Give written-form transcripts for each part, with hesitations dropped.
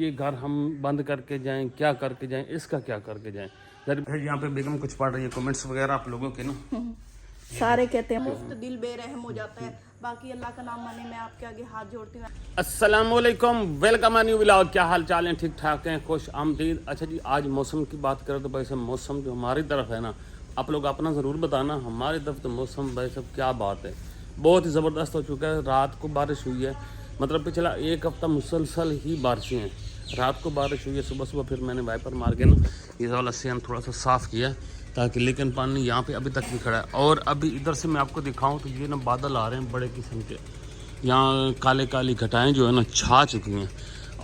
ये घर हम बंद करके जाएं, क्या करके जाएं, इसका क्या करके जाएं। जरा यहाँ पे बेगम कुछ पढ़ रही है, कमेंट्स वगैरह आप लोगों के ना सारे कहते हैं मुफ्त दिल बेरहम हो जाता है। बाकी अल्लाह का नाम माने, मैं आपके आगे हाथ जोड़ती हूँ। अस्सलाम वालेकुम, वेलकम न्यू व्लॉग। क्या हाल चाल है? ठीक ठाक हैं, खुश आमदीद। अच्छा जी, आज मौसम की बात करें तो भाई साहब मौसम जो हमारी तरफ है ना, आप लोग अपना ज़रूर बताना। हमारी तरफ तो मौसम भाई साहब क्या बात है, बहुत ही ज़बरदस्त हो चुका है। रात को बारिश हुई है, मतलब पिछला एक हफ्ता मुसलसल ही बारिशें हैं। रात को बारिश हुई है, सुबह सुबह फिर मैंने वाइपर मार के ना ये वाला सियान थोड़ा सा साफ़ किया ताकि, लेकिन पानी यहाँ पे अभी तक भी खड़ा है। और अभी इधर से मैं आपको दिखाऊं तो ये ना बादल आ रहे हैं बड़े किस्म के, यहाँ काले काली घटाएं जो है ना छा चुकी हैं।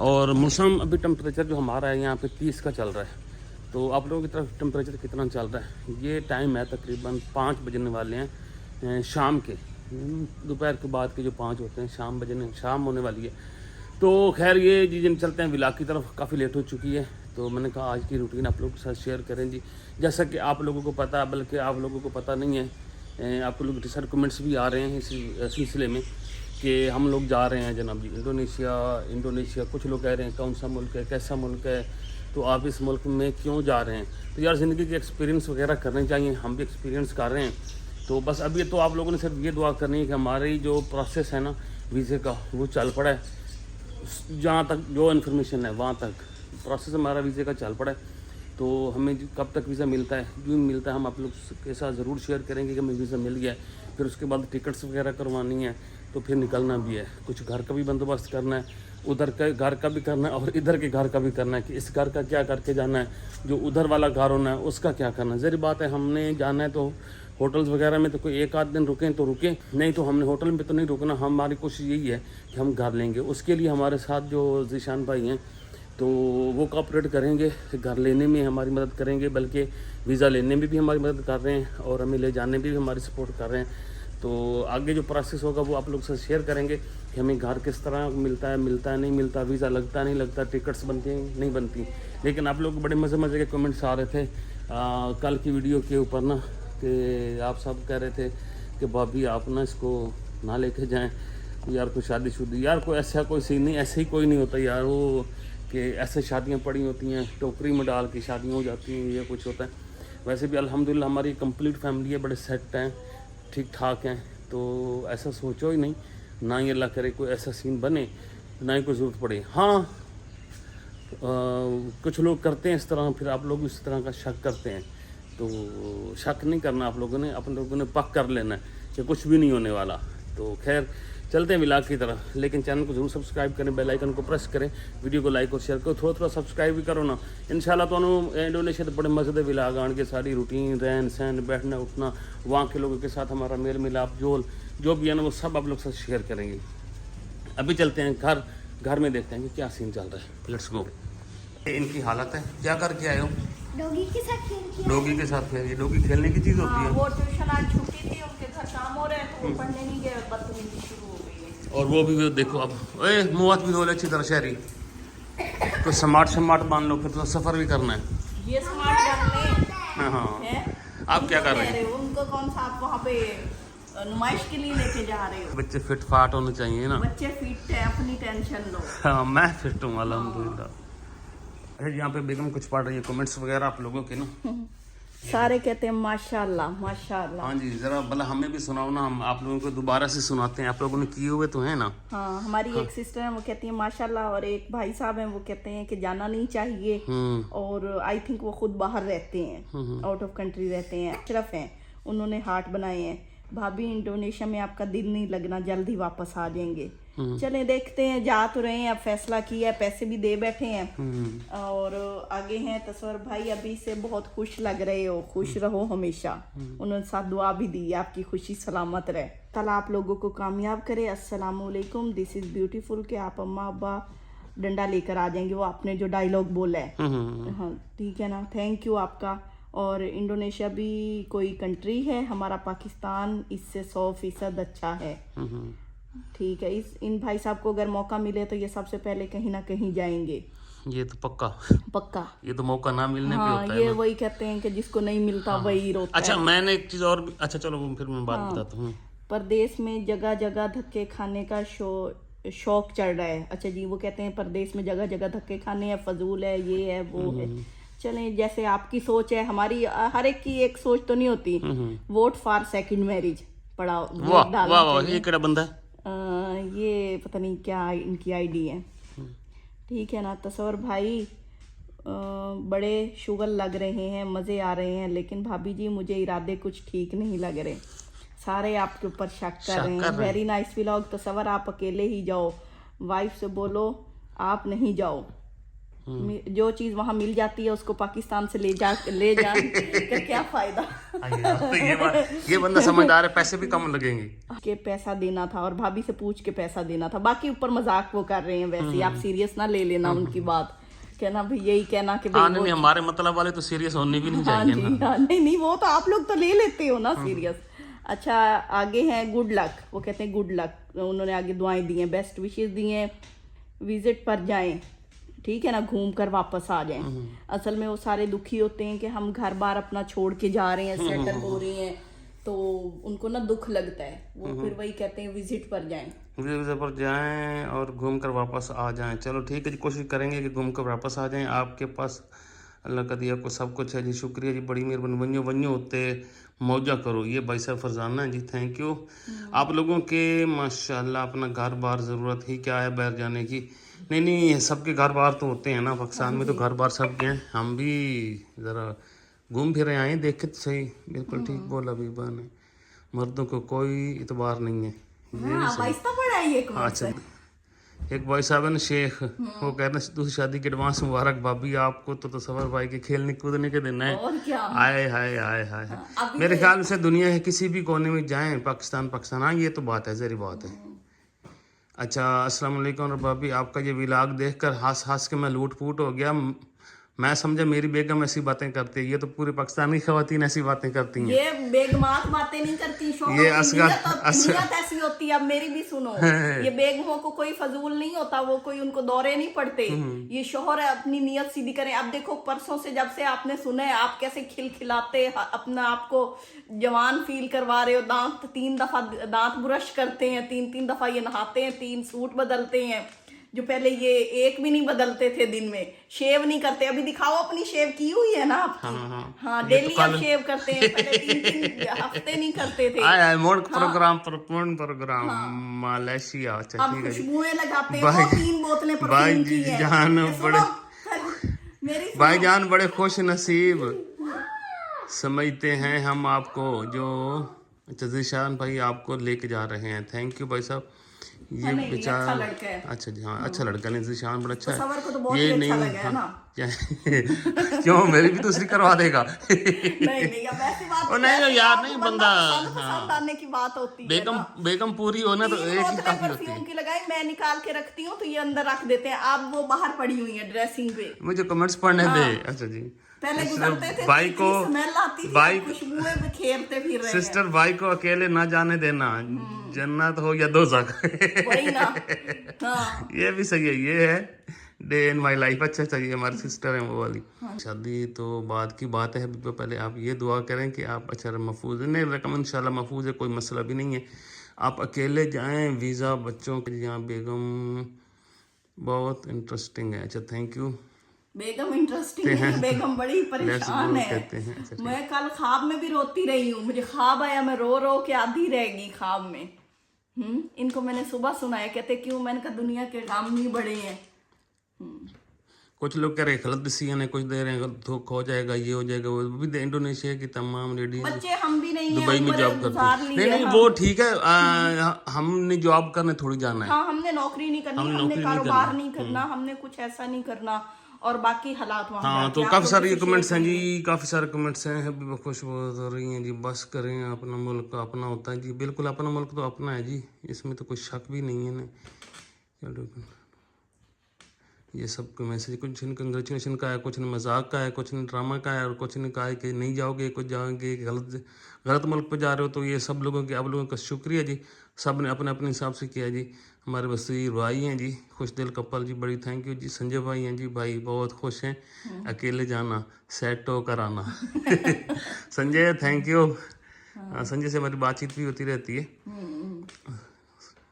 और मौसम अभी टेम्परेचर जो हमारा है यहाँ पे 30 का चल रहा है। तो आप लोगों की तरफ टेम्परेचर कितना चल रहा है? ये टाइम है तकरीबन 5 बजने वाले हैं शाम के, दोपहर के बाद के जो 5 होते हैं शाम होने वाली है। तो खैर ये जी जिन चलते हैं विला की तरफ, काफ़ी लेट हो चुकी है। तो मैंने कहा आज की रूटीन आप लोगों के साथ शेयर करें जी। जैसा कि आप लोगों को पता है, बल्कि आप लोगों को पता नहीं है, आपको लोग रिसर्च कमेंट्स भी आ रहे हैं इस सिलसिले में कि हम लोग जा रहे हैं जनाब जी इंडोनेशिया। कुछ लोग कह रहे हैं कौन सा मुल्क है, कैसा मुल्क है, तो आप इस मुल्क में क्यों जा रहे हैं? तो यार ज़िंदगी के एक्सपीरियंस वगैरह करने चाहिए, हम भी एक्सपीरियंस कर रहे हैं। तो बस अभी तो आप लोगों ने सिर्फ ये दुआ करनी है कि हमारी जो प्रोसेस है ना वीज़े का, वो चल पड़ा है। जहाँ तक जो इन्फॉर्मेशन है वहाँ तक प्रोसेस हमारा वीज़े का चल पड़ा है। तो हमें कब तक वीज़ा मिलता है, जो मिलता है हम आप लोग के साथ ज़रूर शेयर करेंगे कि हमें वीज़ा मिल गया है। फिर उसके बाद टिकट्स वगैरह करवानी है, तो फिर निकलना भी है। कुछ घर का भी बंदोबस्त करना है, उधर के घर का भी करना है और इधर के घर का भी करना है कि इस घर का क्या करके जाना है, जो उधर वाला घर होना है उसका क्या करना है। ज़रूरी बात है, हमने जाना है तो होटल्स वगैरह में तो कोई एक आध दिन रुकें तो रुकें, नहीं तो हमने होटल में तो नहीं रुकना। हमारी कोशिश यही है कि हम घर लेंगे। उसके लिए हमारे साथ जो जीशान भाई हैं तो वो कोऑपरेट करेंगे, घर लेने में हमारी मदद करेंगे, बल्कि वीज़ा लेने में भी हमारी मदद कर रहे हैं और हमें ले जाने में भी हमारी सपोर्ट कर रहे हैं। तो आगे जो प्रोसेस होगा वो आप लोग से शेयर करेंगे कि हमें घर किस तरह मिलता है नहीं मिलता, वीज़ा लगता नहीं लगता, टिकट्स बनती हैं नहीं बनती। लेकिन आप लोग बड़े मज़े के कमेंट्स आ रहे थे कल की वीडियो के ऊपर ना, कि आप सब कह रहे थे कि भाभी आप ना इसको ना लेके जाएं यार, कोई शादीशुदी यार, कोई ऐसा कोई सीन नहीं, ऐसे ही कोई नहीं होता यार। वो कि ऐसे शादियां पड़ी होती हैं, टोकरी में डाल के शादियां हो जाती हैं, ये कुछ होता है। वैसे भी अल्हम्दुलिल्लाह हमारी कंप्लीट फैमिली है, बड़े सेट हैं, ठीक ठाक हैं। तो ऐसा सोचो ही नहीं, ना ही अल्लाह करे कोई ऐसा सीन बने, ना ही कोई ज़रूरत पड़े। हाँ कुछ लोग करते हैं इस तरह, फिर आप लोग इस तरह का शक करते हैं। तो शक नहीं करना, आप लोगों ने अपने लोगों ने पक कर लेना है कि कुछ भी नहीं होने वाला। तो खैर चलते हैं विलाग की तरह, लेकिन चैनल को जरूर सब्सक्राइब करें, बेल आइकन को प्रेस करें, वीडियो को लाइक और शेयर करो, थोड़ा सब्सक्राइब भी करो ना। इंशाल्लाह तो इंडोनेशिया तो बड़े मज़े के विलाग आन के सारी रूटीन, रहन सहन, बैठना उठना, वहाँ के लोगों के साथ हमारा मेल मिलाप जो भी है ना वो सब आप लोग से शेयर करेंगे। अभी चलते हैं घर में देखते हैं कि क्या सीन चल रहा है। Let's go. इनकी हालत है, क्या करके आए हो? डॉगी के साथ खेल। डॉगी के साथ खेलिए, डॉगी खेलने की चीज़ होती है। वो ट्यूशन आज छुट्टी थी, उनके घर काम हो रहे हैं तो वो पढ़ने नहीं गए, बदतमीजी शुरू हो गई है। और वो भी देखो, अब ओए मुँह हाथ भी धो ले अच्छी तरह शहरी, तो स्मार्ट बांध लो, फिर तो सफ़र भी करना है। ये स्मार्ट जानने हाँ आप क्या कर रहे हो? उनको कौन सा आप वहाँ पे नुमाइश के लिए लेके जा रहे हो? बच्चे फिट फाट होने चाहिए ना। बच्चे फिट है, अपनी टेंशन लो। हाँ मैं फिट हूँ अल्हम्दुलिल्लाह। अच्छा यहाँ पे बेगम कुछ पढ़ रही है, कमेंट्स वगैरह आप लोगों के ना सारे कहते हैं माशाल्लाह माशाल्लाह। हाँ जी, जरा भला हमें भी सुनाओ ना, हम आप लोगों को दोबारा से सुनाते हैं, आप लोगों ने किए हुए तो हैं ना। हाँ हमारी एक सिस्टर है वो कहती है माशाल्लाह, और एक भाई साहब हैं वो कहते हैं कि जाना नहीं चाहिए। और आई थिंक वो खुद बाहर रहते हैं, आउट ऑफ कंट्री रहते हैं। अशरफ हैं, उन्होंने हार्ट बनाए हैं। भाभी इंडोनेशिया में आपका दिल नहीं लगना, जल्द ही वापस आ जाएंगे। चले देखते हैं, जा तो रहे हैं, अब फैसला किया है, पैसे भी दे बैठे हैं और आगे हैं। तस्वर भाई अभी से बहुत खुश लग रहे हो, खुश रहो हमेशा। उन्होंने साथ दुआ भी दी, आपकी खुशी सलामत रहे, ताला आप लोगों को कामयाब करे। अस्सलाम वालेकुम, दिस इज ब्यूटीफुल कि आप अम्मा अब्बा डंडा लेकर आ जाएंगे, वो आपने जो डायलॉग बोला है। हाँ ठीक है ना, थैंक यू आपका। और इंडोनेशिया भी कोई कंट्री है, हमारा पाकिस्तान इससे 100% अच्छा है। ठीक है, इन भाई साहब को अगर मौका मिले तो ये सबसे पहले कहीं ना कहीं जाएंगे। ये तो पक्का ये तो मौका ना मिलने पे होता है ये ना। वही कहते हैं कि जिसको नहीं मिलता वही रोता अच्छा है। मैंने एक चीज और अच्छा चलो फिर मैं बात बताता हूँ। परदेश में जगह जगह धक्के खाने का शौक चढ़ रहा है। अच्छा जी, वो कहते हैं परदेश में जगह जगह धक्के खाने हैं, फजूल है, ये है वो है। चलें, जैसे आपकी सोच है, हमारी हर एक की एक सोच तो नहीं होती। वोट फॉर सेकंड मैरिज पड़ा, वोट डालना वाह वाह, चाहिए। ये केड़ा बंदा है? ये पता नहीं क्या इनकी आईडी है। ठीक है ना तस्वर भाई, बड़े शुगर लग रहे हैं, मज़े आ रहे हैं, लेकिन भाभी जी मुझे इरादे कुछ ठीक नहीं लग रहे, सारे आपके ऊपर शक कर रहे हैं। वेरी नाइस व्लॉग तस्वर, आप अकेले ही जाओ, वाइफ से बोलो आप नहीं जाओ, जो चीज़ वहाँ मिल जाती है उसको पाकिस्तान से ले जा कर क्या फ़ायदा। तो ये बंदा समझदार है, पैसे भी कम लगेंगे। के पैसा देना था और भाभी से पूछ के पैसा देना था, बाकी ऊपर मजाक वो कर रहे हैं। वैसे आप सीरियस ना ले लेना उनकी बात, कहना भाई यही कहना कि भाई नहीं, हमारे मतलब वाले तो सीरियस होने भी नहीं हाँ चाहिए जी, हाँ, नहीं वो तो आप लोग तो ले लेते हो ना सीरियस। अच्छा, आगे हैं गुड लक, वो कहते हैं गुड लक, उन्होंने आगे दुआएं दी हैं, बेस्ट विशेस दी हैं, विजिट पर जाएं, ठीक है ना, घूम कर वापस आ जाएं। असल में वो सारे दुखी होते हैं कि हम घर बार अपना छोड़ के जा रहे हैं, सेटल हो रहे हैं, तो उनको ना दुख लगता है, वो फिर वही कहते हैं विजिट पर जाएं, विजिट पर जाएं और घूम कर वापस आ जाएं। चलो ठीक है जी, कोशिश करेंगे कि घूम कर वापस आ जाएं। आपके पास अल्लाह का दिया को सब कुछ है जी, शुक्रिया जी, बड़ी मेहरबानी, वन्यो वन्यो होते मौजा करो। ये भाई साहब फरजाना है जी, थैंक यू आप लोगों के, माशाल्लाह। अपना घर बार ज़रूरत ही क्या है बाहर जाने की? नहीं, सबके घर बार तो होते हैं ना, पाकिस्तान में तो घर बार सबके हैं। हम भी ज़रा घूम फिर आए, देखे तो सही। बिल्कुल ठीक बोला बीबा ने, मर्दों को कोई इतबार नहीं है। अच्छा, एक भाई साहब है ना शेख, वो कह रहे हैं दूसरी शादी के एडवांस मुबारक भाभी आपको, तो तस्वर भाई के खेलने कूदने के दिन है। आए हाय हाय हाय, मेरे ख्याल से दुनिया के किसी भी कोने में जाएं, पाकिस्तान हाँ, ये तो बात है, जरी बात है। अच्छा, अस्सलाम वालेकुम। और भाभी आपका ये व्लॉग देखकर हंस के मैं लूट फूट हो गया। मैं समझा मेरी बेगम ऐसी बातें करती है, ये तो पूरे पाकिस्तानी खवातीन ऐसी बातें करती हैं। ये बेगमात बातें नहीं करती, ये नियत ऐसी होती है। अब मेरी भी सुनो, ये बेगमों को कोई फजूल नहीं होता, वो कोई उनको दौरे नहीं पड़ते। ये शोहर अपनी नियत सीधी करें। अब देखो परसों से जब से आपने सुना है, आप कैसे खिलखिलाते अपना आपको जवान फील करवा रहे हो। दांत 3 दफा दांत ब्रश करते हैं, 3 दफा ये नहाते हैं, 3 सूट बदलते हैं, जो पहले ये एक भी नहीं बदलते थे दिन में। शेव नहीं करते, अभी दिखाओ अपनी शेव की हुई है ना आपकी। हाँ, डेली तो अब शेव करते हैं, पहले 3 हफ्ते नहीं करते थे। Programme Malaysia. अच्छा अब खुशबुएं लगाते हैं, 3 बोतलें परफ्यूम की हैं। भाईजान बड़े खुश नसीब समझते हैं हम आपको, जो अच्छा जीशान भाई आपको लेके जा रहे हैं। थैंक यू भाई साहब, ये बेचारा अच्छा लड़का है। अच्छा जी, हाँ अच्छा लड़का है, जीशान बड़ा अच्छा है। को तो बहुत ये अच्छा नहीं लगा है ना? क्यों, मेरी भी दूसरी करवा देगा? नहीं, अब ऐसी बात नहीं यार, नहीं बंदा पसंद आने की बात होती है। बेगम पूरी हो ना तो एक ही काफी होती है। की लगाई मैं निकाल के रखती हूँ, तो ये अंदर रख देते हैं। अब वो बाहर पड़ी हुई है ड्रेसिंग पे, मुझे कमेंट्स पढ़ने दे। अच्छा जी, पहले गुजरते थे, भाई को स्मेल आती थी, खुशबुएं बिखेरते फिर रहे। सिस्टर भाई को अकेले ना जाने देना, जन्नत हो या दोज़ख। वही ना। हाँ। ये भी सही है, ये है डे इन माई लाइफ। अच्छा चाहिए, हमारी सिस्टर है वो वाली। शादी तो बाद की बात है, पहले आप ये दुआ करें कि आप अच्छा महफूज है। नहीं, रकम इंशाल्लाह महफूज है, कोई मसला भी नहीं है। आप अकेले जाएं, वीज़ा बच्चों के यहाँ। बेगम बहुत इंटरेस्टिंग है। अच्छा थैंक यू। बेगम इंटरेस्टिंग है, बेगम बड़ी परेशान है। अच्छा, मैं कल ख्वाब में भी रोती रही हूँ, मुझे ख्वाब आया, मैं रो रो के आधी रह गई ख्वाब में। इनको मैंने सुबह सुनाया, कहते क्यों? मैंने कहा दुनिया के काम नहीं बड़े हैं। कुछ लोग कह रहे गलत डिसीजन है, कुछ दे रहे हैं धोखा हो जाएगा, ये हो जाएगा, वो भी। इंडोनेशिया की तमाम लेडीज, बच्चे हम भी नहीं दुबई में जॉब करते हैं। नहीं वो ठीक है, हमने जॉब करने थोड़ी जाना है। हाँ, हमने नौकरी नहीं करनी, हमने कारोबार नहीं करना, हमने कुछ ऐसा नहीं करना, और बाकी हालात वहाँ। हाँ, तो काफी सारे कमेंट्स हैं जी, काफी सारे कमेंट्स हैं। अभी खुश हो रही हैं जी, बस करें, अपना मुल्क अपना होता है जी। बिल्कुल, अपना मुल्क तो अपना है जी, इसमें तो कोई शक भी नहीं है ना। ये सब मैसेज कुछ कंग्रेचुलेशन का है, कुछ ने मजाक का है, कुछ ने ड्रामा का है, और कुछ ने कहा है कि नहीं जाओगे, कुछ जाओगे, गलत मुल्क पे जा रहे हो। तो ये सब लोगों के, आप लोगों का शुक्रिया जी, सब ने अपने अपने हिसाब से किया जी। हमारे वसीर भाई हैं जी, खुश दिल कपल जी, बड़ी थैंक यू जी। संजय भाई हैं जी, भाई बहुत खुश हैं, अकेले जाना सेट होकर आना। Sanjay thank you. संजय से हमारी बातचीत भी होती रहती है।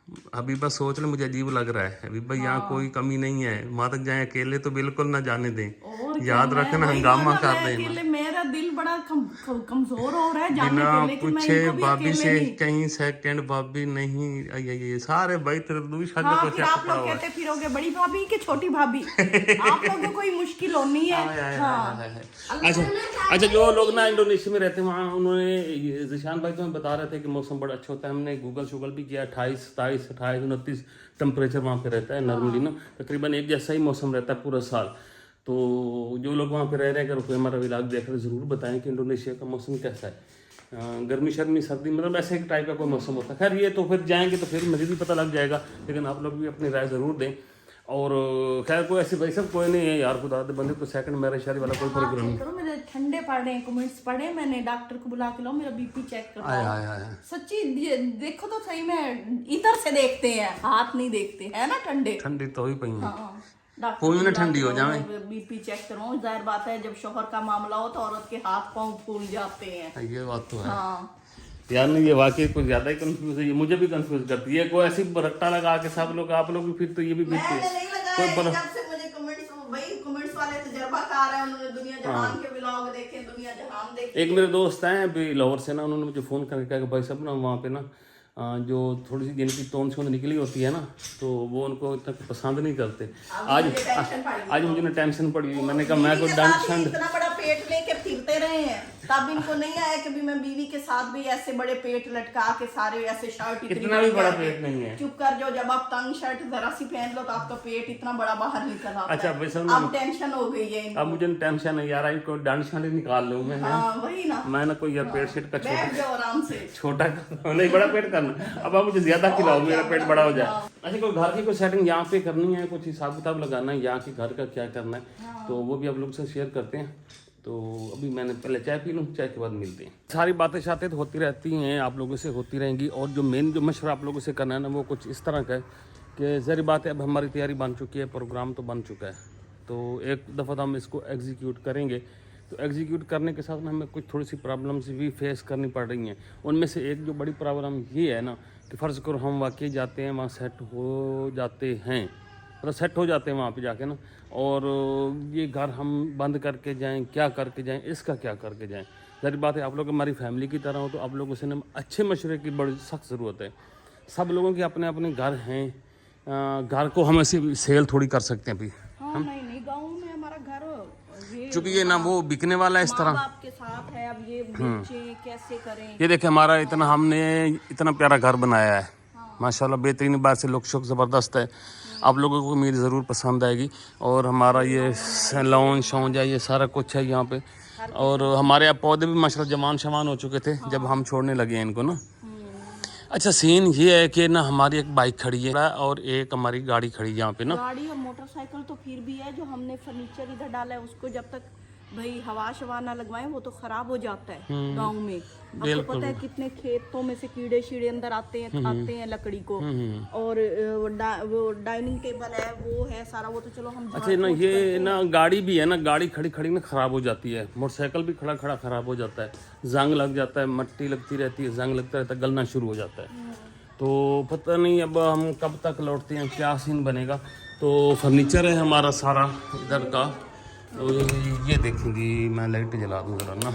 हबीबा सोच ले, मुझे अजीब लग रहा है। हबीबा यहाँ कोई कमी नहीं है, वहां तक जाए अकेले तो बिल्कुल ना जाने दें। और याद रखना, हंगामा कर मैं देना। अकेले, मेरा दिल बड़ा कमजोर हो रहा है जाने बिना के, लेकिन मैं पूछे इनको भी भाभी अकेले से नहीं। कहीं सेकंड भाभी नहीं ये सारे भाई तेरे दूर शब्द हाँ, को फिर क्या आप पड़ा लोग हुआ है। कहते फिरोगे बड़ी भाभी कि छोटी भाभी, आप लोगों को कोई मुश्किल होनी है। हाँ। अच्छा, जो लोग ना इंडोनेशिया में रहते हैं वहाँ, उन्होंने जिशान भाई तो हमें बता रहे थे कि मौसम बड़ा अच्छा होता है। हमने गूगल शूगल भी किया, 28, 27, 28, 29 टेम्परेचर वहाँ पे रहता है नॉर्मली ना, तकरीबन एक जैसा ही मौसम रहता है पूरा साल। तो जो लोग वहाँ पे रह रहे हैं, अगर कोई हमारा व्लॉग देख रहे ज़रूर बताएं कि इंडोनेशिया का मौसम कैसा है। गर्मी शर्मी सर्दी मतलब ऐसे एक टाइप का कोई मौसम होता है। खैर ये तो फिर जाएंगे तो फिर मुझे भी पता लग जाएगा, लेकिन आप लोग भी अपनी राय ज़रूर दें। और खैर कोई ऐसी भाई सब कोई नहीं है यार, खुदा दे बंदे को सेकंड मैरिज शादी वाला कोई प्रोग्राम नहीं। करो, मेरे ठंडे पड़े हैं, कमेंट्स पढ़े मैंने, डॉक्टर को बुला के लो, मेरा बीपी चेक करवाओ। आया सच्ची देखो तो सही में इधर से देखते हैं, हाथ नहीं देखते है ना, ठंडे ठंडी तो ही पई है। हाँ, डॉक्टर कोई ना को ठंडी हो बुला के जाए। लो, बीपी चेक करो। जाहिर बात है जब शोहर का मामला हो तो औरत के हाथ पांव फूल जाते हैं। ये बात तो है हाँ, यार। नहीं, ये वाकई कुछ ज्यादा ही कंफ्यूज है, ये मुझे भी कंफ्यूज करती है। कोई ऐसी रट्टा लगा के सब लोग, आप लोग भी फिर तो ये भी मैंने नहीं कोई लगाया, जब से मुझे कमेंट्स, भाई कमेंट्स वाले तजर्बाकार हैं, उन्होंने दुनिया जहान के व्लॉग देखे, दुनिया जहान देखे। एक मेरे दोस्त हैं अभी लाहौर से ना, उन्होंने मुझे फ़ोन करके कहा कि भाई साहब ना वहाँ पे ना जो थोड़ी सी जिनकी तोंद शोंद निकली होती है ना, तो वो उनको इतना पसंद नहीं करते। आज मुझे ना टेंशन पड़ी हुई, मैंने कहा मैं कोई टेंशन, इतना बड़ा पेट लेके फिरते रहे हैं, तब इनको नहीं आया कि भी मैं बीवी के साथ भी ऐसे बड़े पेट लटका के सारे ऐसे शर्ट इतना भी बड़ा पेट नहीं है। चुप कर जो, जब आप तंग शर्ट जरा सी पहन लो तो आपका पेट इतना बड़ा बाहर निकल आता है। अच्छा वैसे अब टेंशन हो गई है इनको। अब मुझे टेंशन है यार, इनको डांड शांड निकाल लूँ मैं। हाँ वही ना, मैं ना कोई यार पेट शेट का बैठ जाओ आराम से, छोटा नहीं बड़ा पेट करना। अब आप मुझे ज्यादा खिलाओ, मेरा पेट बड़ा हो जाए। अच्छा, कोई घर की कोई सेटिंग यहाँ पे करनी है, कुछ हिसाब किताब लगाना है, यहाँ के घर का क्या करना है, तो वो भी आप लोग से शेयर करते हैं। तो अभी मैंने पहले चाय पी लूँ, चाय के बाद मिलते हैं। सारी बातें शातें तो होती रहती हैं, आप लोगों से होती रहेंगी। और जो मेन जो मशवरा आप लोगों से करना है ना, वो कुछ इस तरह का है कि ज़री बात है, अब हमारी तैयारी बन चुकी है, प्रोग्राम तो बन चुका है, तो एक दफ़ा हम इसको एग्जीक्यूट करेंगे। तो एग्जीक्यूट करने के साथ में हमें कुछ थोड़ी सी प्रॉब्लम्स भी फेस करनी पड़ रही हैं। उनमें से एक जो बड़ी प्रॉब्लम ये है ना कि फ़र्ज़ करो हम वाकई जाते हैं, वहाँ सेट हो जाते हैं, मतलब सेट हो जाते हैं वहाँ पे जाके ना, और ये घर हम बंद करके जाएं, क्या करके जाएं, इसका क्या करके जाएं। ज़ाहिर बात है आप लोग हमारी फैमिली की तरह हो, तो आप लोगों से ना अच्छे मशवरे की बड़ी सख्त ज़रूरत है। सब लोगों के अपने अपने घर हैं, घर को हम ऐसे सेल थोड़ी कर सकते हैं अभी। हाँ, नहीं गाँव में हमारा घर चूँकि ये ना वो बिकने वाला है इस तरह, आपके साथ है, अब ये बेचें कैसे करें। ये देखे हमारा इतना, हमने इतना प्यारा घर बनाया है माशाल्लाह, बेहतरीन, बात से लुक शुक ज़बरदस्त है। आप लोगों को उम्मीद ज़रूर पसंद आएगी। और हमारा ये लॉन शौंज है, ये सारा कुछ है यहाँ पे। और हमारे यहाँ पौधे भी माशाल्लाह जवान शवान हो चुके थे जब हम छोड़ने लगे हैं इनको ना। अच्छा, सीन ये है कि ना हमारी एक बाइक खड़ी है और एक हमारी गाड़ी खड़ी है यहाँ पे ना। गाड़ी और मोटरसाइकिल तो फिर भी है, जो हमने फर्नीचर इधर डाला है उसको जब तक भाई हवा शवा ना लगवाएं वो तो खराब हो जाता है गांव में। आपको पता है कितने खेतों में से कीड़े शीड़े अंदर आते हैं, खाते हैं लकड़ी को। और वो डाइनिंग टेबल है, वो है सारा, वो तो चलो हम। अच्छा ना, ये ना गाड़ी भी है ना, गाड़ी खड़ी खड़ी ना खराब हो जाती है, मोटरसाइकिल भी खड़ा खड़ा खराब हो जाता है, जंग लग जाता है, मट्टी लगती रहती है, जंग लगता रहता है, गलना शुरू हो जाता है। तो पता नहीं अब हम कब तक लौटते हैं, क्या सीन बनेगा। तो फर्नीचर है हमारा सारा इधर का। तो ये देखेंगी, मैं लाइट जला दूँ जरा ना,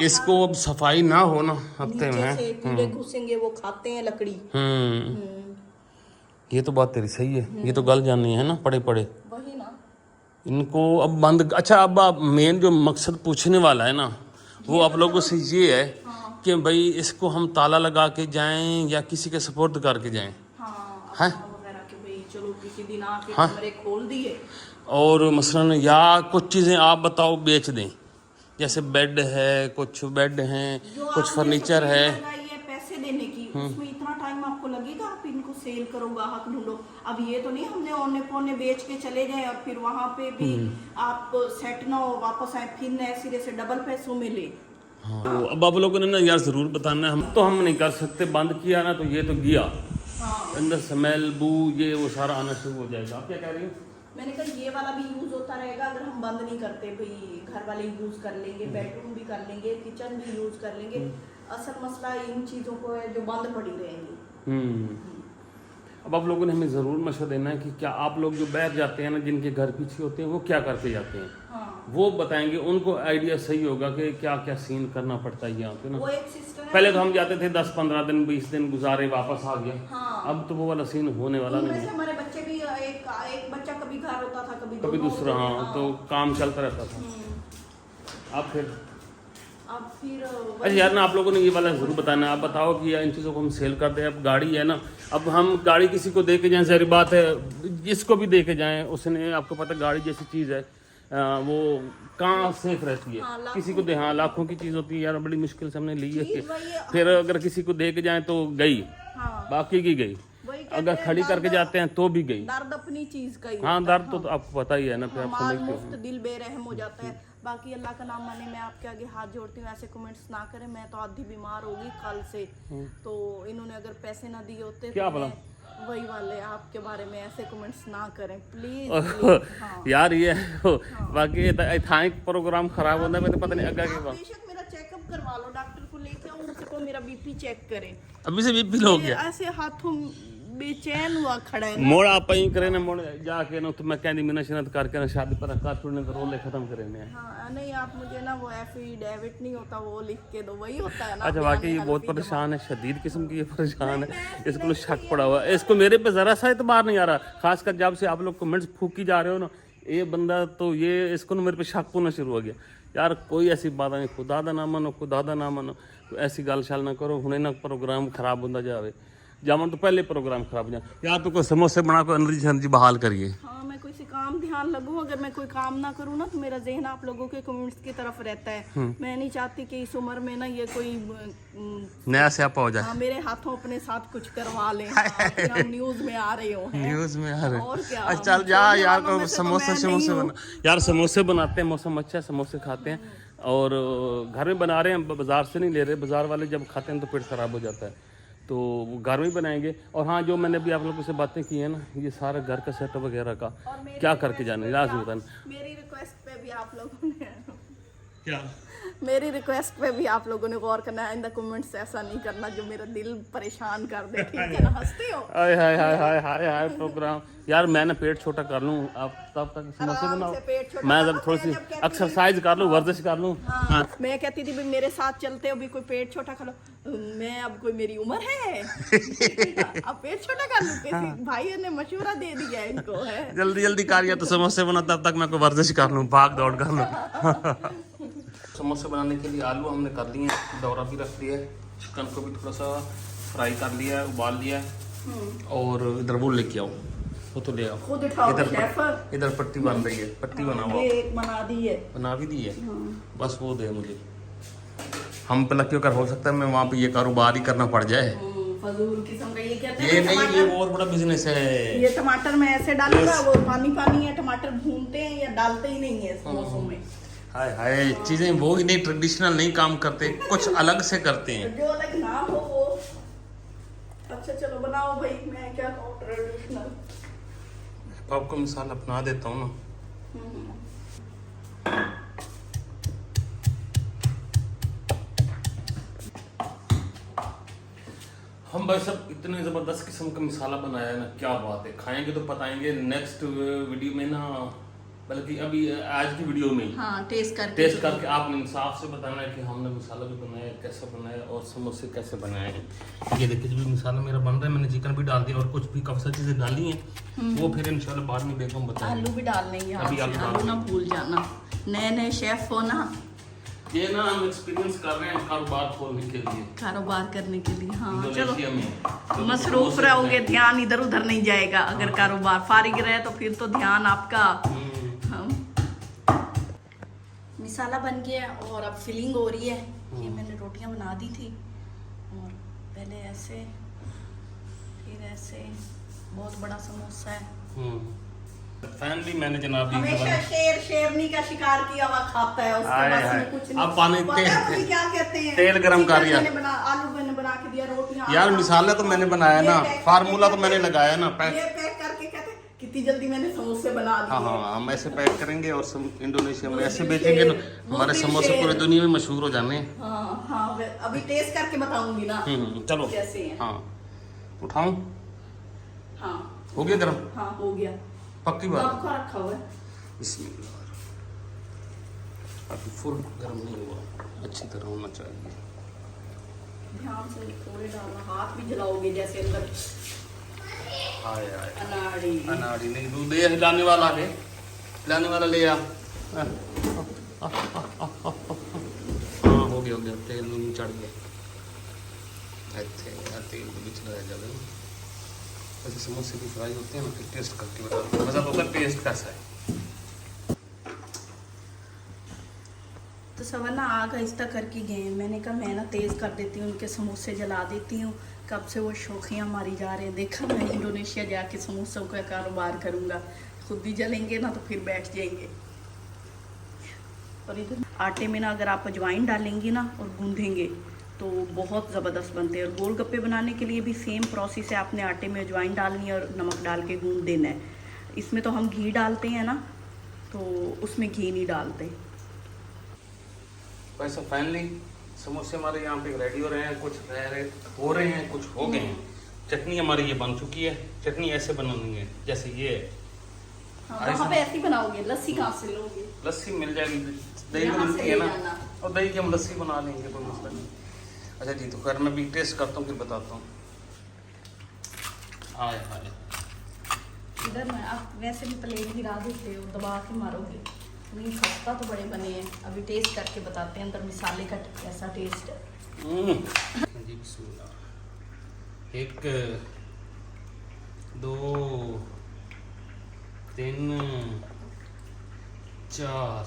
इसको अब सफाई ना हो ना हफ्ते में कीड़े घुसेंगे, वो खाते हैं लकड़ी। ये तो बात तेरी सही है, ये तो गल जानी है ना पड़े पड़े, वही ना इनको अब बंद। अच्छा, अब आप मेन जो मकसद पूछने वाला है ना, वो आप लोगों से ये है कि भाई इसको हम ताला लगा के जाएं या किसी के सपोर्ट करके जाएं। हाँ, वगैरह के भाई चलो किसी दिन आके कमरे खोल दिए। और मसलन या कुछ चीज़ें आप बताओ बेच दें, जैसे बेड है, कुछ बेड हैं, कुछ फर्नीचर है। ये पैसे देने की, उसमें इतना टाइम आपको लगेगा, आप इनको सेल करो, ग्राहक ढूंढो। अब ये तो नहीं हमने औने पौने बेच के चले जाए और फिर वहाँ पे भी आप सेट ना हो, वापस आए फिर नए सिरे से डबल पैसों में ले। तो अब आप लोगों ने ना यार ज़रूर बताना है, हम नहीं कर सकते, बंद किया ना तो ये तो गया, अंदर स्मेल बू ये वो सारा आना शुरू हो जाएगा। आप क्या कह रही हो? मैंने कहा ये वाला भी यूज होता रहेगा अगर हम बंद नहीं करते, भाई घर वाले यूज कर लेंगे, बेडरूम भी कर लेंगे, किचन भी यूज कर लेंगे। असल मसला इन चीजों को है जो बंद पड़ी रहेंगी। अब आप लोगों ने हमें ज़रूर मशवरा देना है कि क्या आप लोग जो बैठ जाते हैं ना, जिनके घर पीछे होते हैं, वो क्या करके जाते हैं। हाँ। वो बताएंगे, उनको आइडिया सही होगा कि क्या क्या सीन करना पड़ता है यहाँ पे ना। वो एक सिस्टर है, पहले तो हम जाते थे 10-15 दिन 20 दिन गुजारे वापस आ गया। हाँ। अब तो वो वाला सीन होने वाला उनमें नहीं से है। हमारे बच्चे भी एक बच्चा कभी घर होता था, कभी कभी दोनों दूसरा, होते थे, हाँ, तो काम चलता रहता था। अब फिर अच्छा यार ना, आप लोगों ने ये वाला ज़रूर बताना है। आप बताओ कि यार इन चीज़ों को हम सेल कर दें। अब गाड़ी है ना, अब हम गाड़ी किसी को दे के जाएँ, ज़ाहिर बात है, जिसको भी दे के जाएँ, उसने, आपको पता गाड़ी जैसी चीज़ है, वो कहाँ सेफ रहती है। हाँ, किसी को दे, हाँ, लाखों की चीज़ होती है यार, बड़ी मुश्किल से हमने ली है। चीज़ वही है। फिर अगर किसी को दे के जाएँ तो गई, हाँ, बाकी की गई। वही कहते अगर हैं, खड़ी करके जाते हैं तो भी गई। दर्द अपनी चीज का ही हाँ, होता है। दर्द तो आपको पता ही है ना, फिर आप माल समझते मुफ्त हो। दिल बेरहम हो जाता है। बाकी अल्लाह का नाम माने, मैं आपके आगे हाथ जोड़ती हूँ, ऐसे कमेंट्स ना करें। मैं तो आधी बीमार होगी कल से, तो इन्होंने अगर पैसे ना दिए होते क्या तो भला? मैं वही वाले आपके बारे में ऐसे कमेंट्स ना करें प्लीज। हाँ। यार ये बाकी थानिक प्रोग्राम खराब होता है, पता नहीं अगर आप बेशक मेरा चेकअप करवा लो, डॉक्टर को लेके आओ, उनसे को मेरा बीपी चेक करें। अभी से बीपी लो गया। ऐसे हाथों बेचैन हुआ खड़ा है ना। मोड़ आप ही करे ना, मोड़ जाके ना तो मैं कहनी मिन्नत करके ना शादी पर रखा छोड़ने का रोले खत्म करेंगे। हाँ, नहीं आप मुझे ना वो एफिडेविट नहीं होता वो लिख के दो, वही होता है ना। अच्छा, वाकई ये बहुत परेशान है, शदीद किस्म की ये परेशान है। इसको शक पड़ा हुआ है, इसको मेरे पे जरा सा एतबार नहीं आ रहा। खासकर जब से आप लोग कमेंट्स फूकी जा रहे हो ना, ये बंदा तो ये इसको ना मेरे पे शक होना शुरू हो गया। यार कोई ऐसी बात नहीं, खुदा दा ना मनो, खुदा दा ना मनो, ऐसी गल शाल ना करो। हुणे ना प्रोग्राम खराब होता जावे, जावन तो पहले प्रोग्राम खराब हो जाए। यार तो कोई समोसे बना को एनर्जी बहाल करिए। हाँ, मैं कोई सी काम ध्यान लगूं, अगर मैं कोई काम ना करूँ ना तो मेरा जहन आप लोगों के कमेंट्स की तरफ रहता है। मैं नहीं चाहती कि इस उम्र में ना ये कोई नया स्यापा हो जाए। हाँ, मेरे हाथों अपने साथ कुछ करवा लें। हाँ, कि हम न्यूज में आ रहे हो हैं। न्यूज में आ रहे। और क्या, अच्छा चल जा छोड़ने यार, वालों में को से तो समोसे मैं समोसे नहीं बना यार, समोसे बनाते हैं, मौसम अच्छा है, समोसे खाते हैं। और घर में बना रहे हैं, बाजार से नहीं ले रहे। बाजार वाले जब खाते हैं तो पेट खराब हो जाता है, तो वो घर में बनाएंगे। और हाँ, जो मैंने भी आप लोगों से बातें की है ना, ये सारा घर का सेटअप वगैरह का क्या करके जाने, लाजमी बताना। मेरी रिक्वेस्ट पे भी आप लोगों ने क्या मेरी रिक्वेस्ट पे भी आप लोगों ने गौर करना है। इन द कमेंट्स ऐसा नहीं करना जो मेरा दिल परेशान कर दे, ठीक है ना? हंसते हो? हाय हाय हाय हाय हाय हाय प्रोग्राम। यार मैं ना पेट छोटा कर लूँ, आप तब तक समोसे आराम बनाओ, से पेट छोटा मैं करो, जब थोड़ी सी मैं जब कहती एक्सरसाइज कर लूँ, वर्जिश कर लूँ। हाँ, मैं कहती थी भी मेरे साथ चलते हो, भी कोई पेट छोटा कर लो। मैं अब कोई मेरी उम्र है अब पेट छोटा कर लूँ? किसी भाई ने मशवरा दे दिया है इनको, है जल्दी जल्दी कार्य तो समोसे बना, तब तक मैं कोई वर्जिश कर लूँ, भाग दौड़ कर लूँ। समोसे बनाने के लिए आलू हमने कर लिए, दौरा भी रख दिया है, चिकन को भी थोड़ा सा फ्राई कर लिया है, उबाल लिया है। और इधर वो लेके आओ, वो तो ले आओ। खुद उठाओ इधर शेफ। इधर पट्टी बन रही है, पट्टी बनाओ। ये एक बना दी है, बना भी दी है, बस वो दे मुझे। हम पे क्यों कर, हो सकता है मैं वहाँ पे ये कारोबार ही करना पड़ जाए। फजूल किस्म का। ये कहते ये हैं नहीं, ये टमाटर, बहुत बड़ा बिजनेस है। ये टमाटर में ऐसे डालूंगा, वो पानी पानी है। टमाटर भूनते हैं या डालते ही नहीं है समोसों में। हाय हाय, चीजें वो ही नहीं, ट्रेडिशनल नहीं काम करते, कुछ अलग से करते हैं। जो अलग ना हो वो। अच्छा चलो बनाओ भाई, मैं क्या कहूँ, ट्रेडिशनल। आपको मिसाल अपना देता हूँ ना। हम भाई सब इतने जबरदस्त किस्म का मिसाला बनाया है ना, क्या बात है। खाएंगे तो बताएंगे नेक्स्ट वीडियो में ना, बल्कि अभी आज की वीडियो में ही हाँ, टेस्ट करके आपने इंसाफ से बताना है कि हमने मसाला भी बनाया, कैसे बनाया और समोसे कैसे बनाए हैं। ये देखिए, जो भी मसाला मेरा बन रहा है, मैंने चिकन भी डाल दिया और कुछ भी काफी सारी चीजें डाली हैं, वो फिर इंशाल्लाह बाद में बेगम बताएंगे। आलू भी डालने हैं, अभी आलू डाल आलू ना भूल जाना। नए नए शेफ हो ना, ये ना हम एक्सपीरियंस कर रहे हैं कारोबार खोलने के लिए, कारोबार करने के लिए। हाँ चलो, इंडोनेशिया में। तो मसरूफ रहोगे, ध्यान इधर उधर नहीं जाएगा। अगर कारोबार फारिग रहे तो फिर तो ध्यान आपका। मिसाला बन गया और अब फिलिंग हो रही है। ये मैंने रोटियां बना दी थी, और पहले ऐसे फिर ऐसे। बहुत बड़ा समोसा है। फैमिली मैंने जनाब हमेशा शेर शेरनी का शिकार किया हुआ खाता है, उसके हाय बस हाय। में कुछ नहीं। अब पानी पता है मुझे क्या कहते हैं, तेल गरम कर दिया। मैंने आलू मैंने बना के दिया, रोटियां। यार मिसाला तो मैंने बनाया ना, फार्मूला तो मैंने लगाया ना। ये पैक करके कहते हैं, कितनी जल्दी मैंने समोसे बना दिए। हाँ हाँ, हम ऐसे पैक करेंगे और इंडोनेशिया में ऐसे बेचेंगे ना, हमारे समोसे पूरी दुनिया में मशहूर हो जाने। हाँ हाँ, अभी टेस्ट करके बताऊंगी ना चलो। कैसे हैं। हाँ उठाऊं? हाँ हो गया गर्म? हाँ हो गया। पक्की बात? कब का रखा हुआ है? बिस्मिल्लाह। अभी फुल गर्म नहीं हुआ, अच्छी तरह होना चाहिए। ध्यान से थोड़े डालना, हाथ भी जलाओगे जैसे अंदर हाय हाय अनाड़ी। अनाड़ी नहीं, दूध दे हिलाने वाला है, हिलाने वाला ले आ। हाँ हो गया, तेल में चढ़ गया। तेल को बीच रह जाए। वैसे समोसे की फ्राई होते हैं ना, फिर टेस्ट करके बताओ, मजा होगा टेस्ट कैसा है। तो सवरना आग आहिस्ता करके गए, मैंने कहा मैं ना तेज़ कर देती हूँ, उनके समोसे जला देती हूँ। कब से वो शौखियाँ मारी जा रहे हैं, देखा मैं इंडोनेशिया जाके समोसों का कारोबार करूँगा, खुद भी जलेंगे ना तो फिर बैठ जाएंगे। और इधर आटे में ना अगर आप अजवाइन डालेंगी ना और गूंदेंगे तो बहुत ज़बरदस्त बनते हैं। और गोलगप्पे बनाने के लिए भी सेम प्रोसेस है, आपने आटे में अजवाइन डालनी है और नमक डाल के गूंद देना है। इसमें तो हम घी डालते हैं ना, तो उसमें घी नहीं डालते। वैसे फाइनली समोसे हमारे यहाँ पे रेडी हो रहे हैं, कुछ हो रहे हैं, कुछ हो गए हैं। चटनी हमारी ये बन चुकी है। चटनी ऐसे बनानी है जैसे ये है। वहाँ पे ऐसी बनाओगे? लस्सी कहाँ से लोगे? लस्सी मिल जाएगी, दही तो मिलती है ना, और दही की हम लस्सी बना लेंगे, कोई मसला नहीं। अच्छा जी, तो खैर मैं भी टेस्ट करता हूँ फिर बताता हूँ। हाय हाय, इधर मैं आप वैसे भी प्लेट गिरा देते हो, दबा के मारोगे नहीं। खस्ता तो बड़े बने हैं, अभी टेस्ट करके बताते हैं अंदर मिसाले का कैसा टेस्ट है। जी बिस्मिल्लाह। 1 2 3 4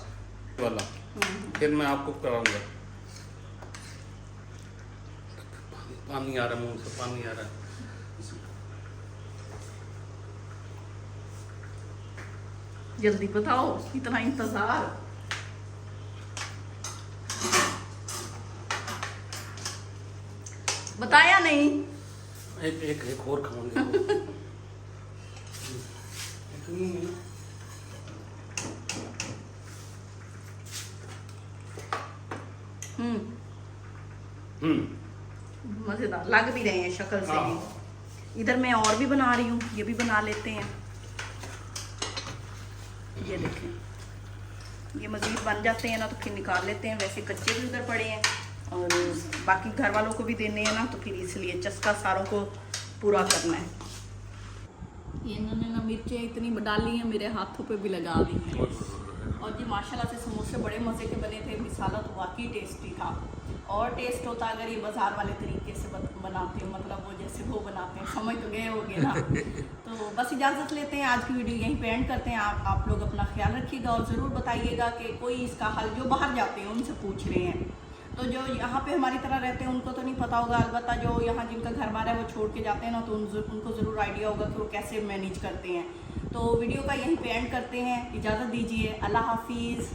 वाला, फिर मैं आपको कराऊंगा। पानी आ रहा है, मुंह से पानी आ रहा है। जल्दी बताओ, इतना इंतजार। बताया नहीं। एक और खाऊंगे। मजेदार लग भी रहे हैं शक्ल से भी। इधर मैं और भी बना रही हूँ, ये भी बना लेते हैं। ये देखें, ये मज़ीद बन जाते हैं ना तो फिर निकाल लेते हैं। वैसे कच्चे भी उधर पड़े हैं और बाकी घर वालों को भी देने हैं ना, तो फिर इसलिए चस्का सारों को पूरा करना है। ये इन्होंने ना मिर्चें इतनी डाली हैं, मेरे हाथों पे भी लगा दी हैं। और ये माशाल्लाह से समोसे बड़े मज़े के बने थे। मिसाला तो वाकई टेस्टी था। और टेस्ट होता अगर ये बाज़ार वाले तरीके से बनाते हो, मतलब वो जैसे वो बनाते हैं, समझ तो गए होगे ना। तो बस इजाज़त लेते हैं, आज की वीडियो यहीं पे एंड करते हैं। आप लोग अपना ख्याल रखिएगा और ज़रूर बताइएगा कि कोई इसका हल, जो बाहर जाते हैं उनसे पूछ रहे हैं, तो जो यहाँ पे हमारी तरह रहते हैं उनको तो नहीं पता होगा। अलबत्ता जो यहाँ जिनका घर बार है वो छोड़ के जाते हैं ना, तो उनको ज़रूर आइडिया होगा कि वो कैसे मैनेज करते हैं। तो वीडियो का यहीं पे एंड करते हैं, इजाज़त दीजिए, अल्लाह हाफिज़।